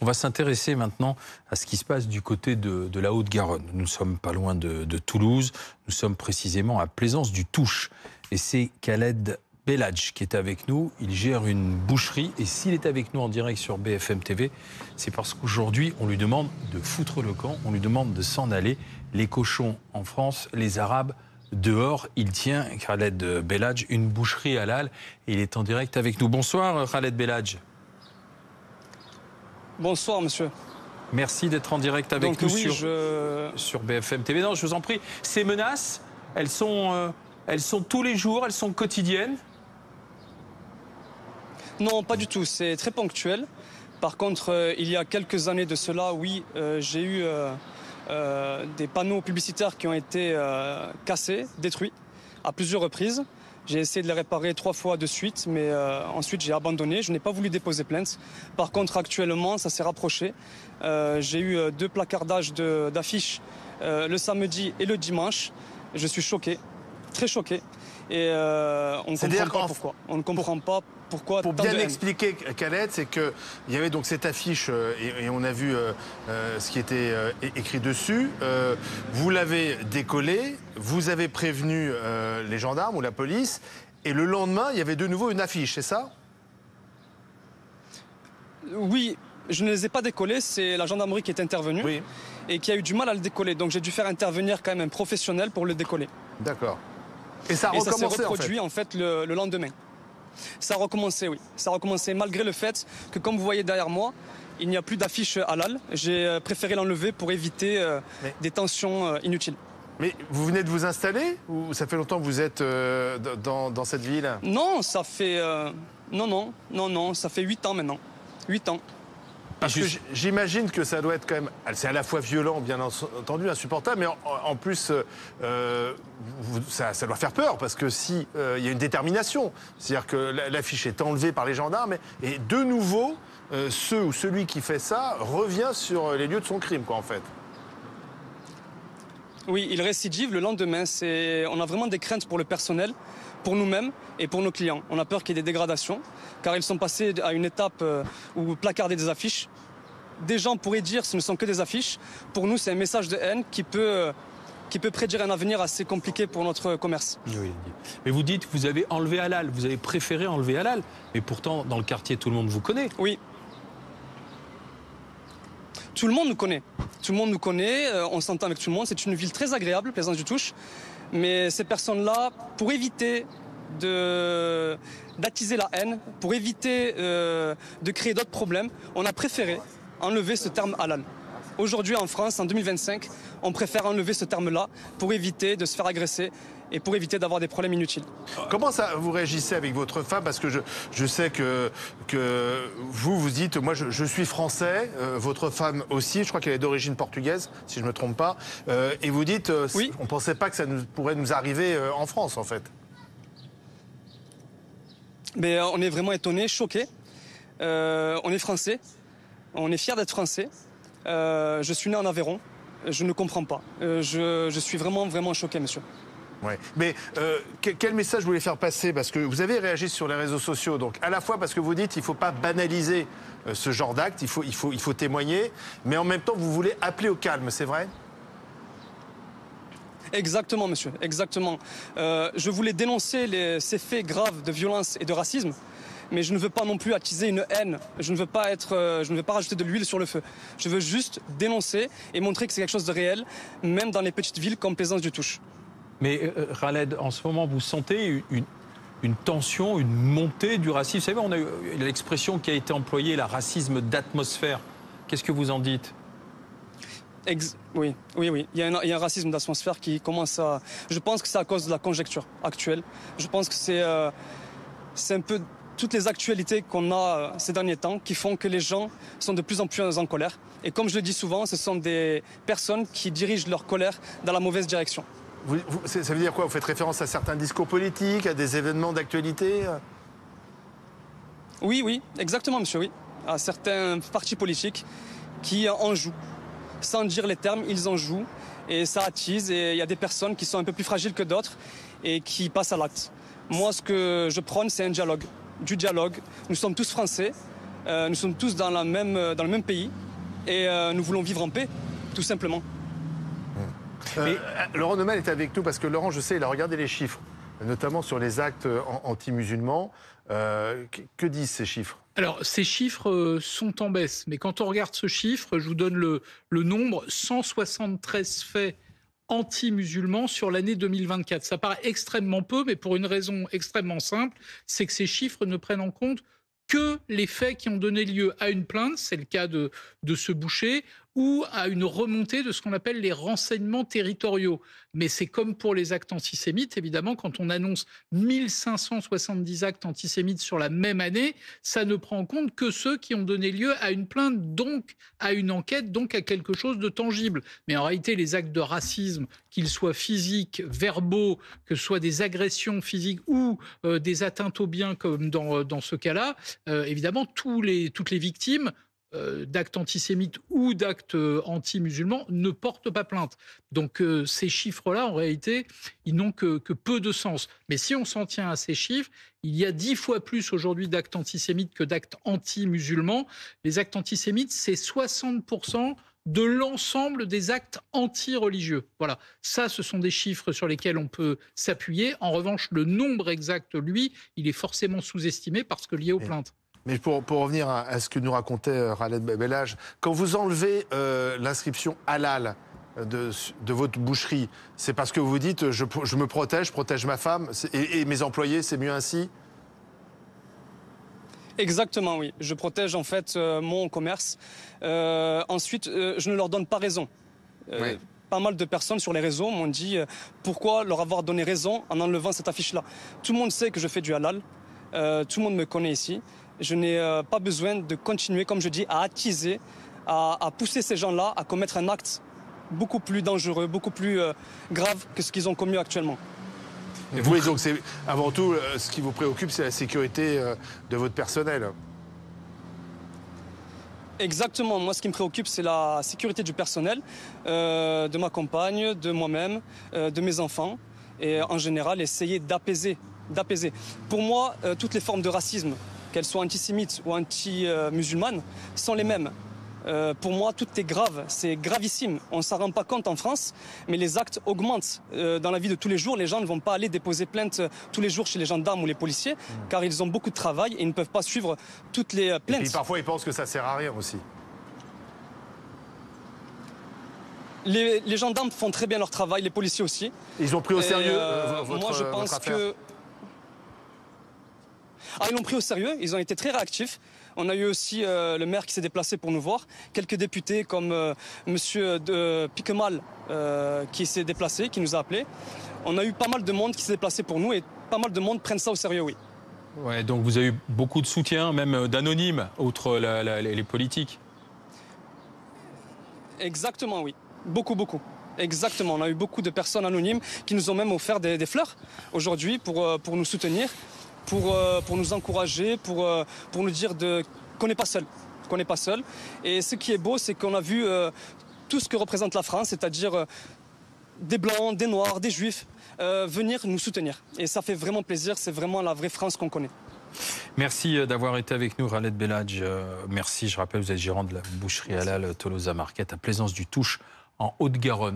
On va s'intéresser maintenant à ce qui se passe du côté de la Haute-Garonne. Nous ne sommes pas loin de Toulouse, nous sommes précisément à Plaisance du Touche. Et c'est Khaled Belhadj qui est avec nous. Il gère une boucherie et s'il est avec nous en direct sur BFM TV, c'est parce qu'aujourd'hui on lui demande de foutre le camp, on lui demande de s'en aller. Les cochons en France, les Arabes dehors. Il tient, Khaled Belhadj, une boucherie halal et il est en direct avec nous. Bonsoir Khaled Belhadj. Bonsoir monsieur. Merci d'être en direct avec nous sur BFM TV. Non, je vous en prie. Ces menaces, elles sont tous les jours, elles sont quotidiennes? Non, pas du tout. C'est très ponctuel. Par contre, il y a quelques années de cela, oui, j'ai eu des panneaux publicitaires qui ont été cassés, détruits, à plusieurs reprises. J'ai essayé de les réparer 3 fois de suite, mais ensuite j'ai abandonné. Je n'ai pas voulu déposer plainte. Par contre, actuellement, ça s'est rapproché. J'ai eu 2 placardages d'affiches le samedi et le dimanche. Je suis choqué, très choqué. Et on ne comprend pas pourquoi. On ne comprend pas pourquoi. Pour bien expliquer, Khaled, c'est qu'il y avait donc cette affiche et on a vu ce qui était écrit dessus. Vous l'avez décollée, vous avez prévenu les gendarmes ou la police, et le lendemain, il y avait de nouveau une affiche, c'est ça? Oui, je ne les ai pas décollés, c'est la gendarmerie qui est intervenue et qui a eu du mal à le décoller. Donc j'ai dû faire intervenir quand même un professionnel pour le décoller. D'accord. Et ça a recommencé, ça s'est reproduit en fait le lendemain. Ça a recommencé, oui. Ça a recommencé malgré le fait que, comme vous voyez derrière moi, il n'y a plus d'affiche halal. J'ai préféré l'enlever pour éviter des tensions inutiles. Mais vous venez de vous installer ou ça fait longtemps que vous êtes dans cette ville? Non, ça fait... Non, ça fait 8 ans maintenant. 8 ans. Parce que j'imagine que ça doit être quand même... C'est à la fois violent, bien entendu, insupportable, mais en plus, ça doit faire peur, parce que si il y a une détermination, c'est-à-dire que l'affiche est enlevée par les gendarmes, et de nouveau, celui qui fait ça revient sur les lieux de son crime, quoi, en fait. Oui, il récidive le lendemain. On a vraiment des craintes pour le personnel, pour nous-mêmes et pour nos clients. On a peur qu'il y ait des dégradations, car ils sont passés à une étape où placarder des affiches. Des gens pourraient dire ce ne sont que des affiches. Pour nous, c'est un message de haine qui peut prédire un avenir assez compliqué pour notre commerce. Oui. Mais vous dites que vous avez enlevé halal, vous avez préféré enlever halal, mais pourtant, dans le quartier, tout le monde vous connaît. Oui. Tout le monde nous connaît. Tout le monde nous connaît, on s'entend avec tout le monde. C'est une ville très agréable, Plaisance du Touche. Mais ces personnes-là, pour éviter d'attiser la haine, pour éviter de créer d'autres problèmes, on a préféré enlever ce terme halal. Aujourd'hui en France, en 2025, on préfère enlever ce terme-là pour éviter de se faire agresser et pour éviter d'avoir des problèmes inutiles. Comment ça vous réagissez avec votre femme? Parce que je sais que vous dites, moi je suis français, votre femme aussi, je crois qu'elle est d'origine portugaise, si je ne me trompe pas, et vous dites, oui. On ne pensait pas que ça pourrait nous arriver en France, en fait. Mais on est vraiment étonnés, choqués. On est français, on est fiers d'être français. Je suis né en Aveyron, je ne comprends pas. Je suis vraiment choqué, monsieur. Ouais. Mais quel message vous voulez faire passer? Parce que vous avez réagi sur les réseaux sociaux, donc à la fois parce que vous dites qu'il ne faut pas banaliser ce genre d'acte, il faut témoigner, mais en même temps vous voulez appeler au calme, c'est vrai? Exactement, monsieur, exactement. Je voulais dénoncer ces faits graves de violence et de racisme, mais je ne veux pas non plus attiser une haine. Je ne veux pas rajouter de l'huile sur le feu. Je veux juste dénoncer et montrer que c'est quelque chose de réel, même dans les petites villes comme Plaisance du Touche. Mais Khaled, en ce moment, vous sentez une tension, une montée du racisme? Vous savez, on a eu l'expression qui a été employée, la racisme d'atmosphère. Qu'est-ce que vous en dites? Oui. Il y a un racisme d'atmosphère qui commence à... Je pense que c'est à cause de la conjecture actuelle. Je pense que c'est un peu toutes les actualités qu'on a ces derniers temps qui font que les gens sont de plus en plus en colère. Et comme je le dis souvent, ce sont des personnes qui dirigent leur colère dans la mauvaise direction. Ça veut dire quoi? Vous faites référence à certains discours politiques, à des événements d'actualité? Oui, exactement, monsieur, oui. À certains partis politiques qui en jouent. Sans dire les termes, ils en jouent. Et ça attise. Et il y a des personnes qui sont un peu plus fragiles que d'autres et qui passent à l'acte. Moi, ce que je prône, c'est un dialogue. Du dialogue. Nous sommes tous français. Nous sommes tous dans le même pays et nous voulons vivre en paix, tout simplement. Laurent Neumann est avec nous parce que Laurent, je sais, il a regardé les chiffres, notamment sur les actes anti-musulmans. Que disent ces chiffres? Alors, ces chiffres sont en baisse, mais quand on regarde ce chiffre, je vous donne le nombre, 173 faits anti-musulmans sur l'année 2024. Ça paraît extrêmement peu, mais pour une raison extrêmement simple, c'est que ces chiffres ne prennent en compte que les faits qui ont donné lieu à une plainte, c'est le cas de ce boucher, ou à une remontée de ce qu'on appelle les renseignements territoriaux. Mais c'est comme pour les actes antisémites, évidemment, quand on annonce 1570 actes antisémites sur la même année, ça ne prend en compte que ceux qui ont donné lieu à une plainte, donc à une enquête, donc à quelque chose de tangible. Mais en réalité, les actes de racisme, qu'ils soient physiques, verbaux, que ce soit des agressions physiques ou des atteintes aux biens, comme dans ce cas-là, évidemment, toutes les victimes d'actes antisémites ou d'actes anti-musulmans ne portent pas plainte. Donc ces chiffres-là, en réalité, ils n'ont que peu de sens. Mais si on s'en tient à ces chiffres, il y a 10 fois plus aujourd'hui d'actes antisémites que d'actes anti-musulmans. Les actes antisémites, c'est 60% de l'ensemble des actes anti-religieux. Voilà, ça, ce sont des chiffres sur lesquels on peut s'appuyer. En revanche, le nombre exact, lui, il est forcément sous-estimé parce que lié aux plaintes. Mais pour revenir à ce que nous racontait Khaled Belhadj, quand vous enlevez l'inscription halal de votre boucherie, c'est parce que vous dites je me protège, je protège ma femme et mes employés, c'est mieux ainsi? Exactement, oui. Je protège en fait mon commerce. Ensuite, je ne leur donne pas raison. Oui. Pas mal de personnes sur les réseaux m'ont dit pourquoi leur avoir donné raison en enlevant cette affiche-là. Tout le monde sait que je fais du halal. Tout le monde me connaît ici. Je n'ai pas besoin de continuer, comme je dis, à attiser, à pousser ces gens-là à commettre un acte beaucoup plus dangereux, beaucoup plus grave que ce qu'ils ont commis actuellement. Et vous, donc c'est avant tout ce qui vous préoccupe, c'est la sécurité de votre personnel. Exactement. Moi, ce qui me préoccupe, c'est la sécurité du personnel, de ma compagne, de moi-même, de mes enfants, et en général, essayer d'apaiser. Pour moi, toutes les formes de racisme, qu'elles soient antisémites ou anti-musulmanes, sont les mêmes. Pour moi, tout est grave, c'est gravissime. On ne s'en rend pas compte en France, mais les actes augmentent. Dans la vie de tous les jours, les gens ne vont pas aller déposer plainte tous les jours chez les gendarmes ou les policiers, car ils ont beaucoup de travail et ils ne peuvent pas suivre toutes les plaintes. Et puis parfois, ils pensent que ça sert à rien aussi. Les gendarmes font très bien leur travail, les policiers aussi. Ils ont pris au sérieux moi, je pense que... Ah, ils l'ont pris au sérieux, ils ont été très réactifs. On a eu aussi le maire qui s'est déplacé pour nous voir, quelques députés comme monsieur Piquemal qui s'est déplacé, qui nous a appelés. On a eu pas mal de monde qui s'est déplacé pour nous et pas mal de monde prennent ça au sérieux, oui. Ouais, donc vous avez eu beaucoup de soutien, même d'anonymes, outre les politiques. Exactement, oui. Beaucoup. Exactement. On a eu beaucoup de personnes anonymes qui nous ont même offert des fleurs aujourd'hui pour nous soutenir. Pour nous encourager, pour nous dire qu'on n'est pas seul. Et ce qui est beau, c'est qu'on a vu tout ce que représente la France, c'est-à-dire des Blancs, des Noirs, des Juifs, venir nous soutenir. Et ça fait vraiment plaisir, c'est vraiment la vraie France qu'on connaît. Merci d'avoir été avec nous, Khaled Belhadj. Merci, je rappelle, vous êtes gérant de la boucherie halal Tolosa Market à Plaisance-du-Touche, en Haute-Garonne.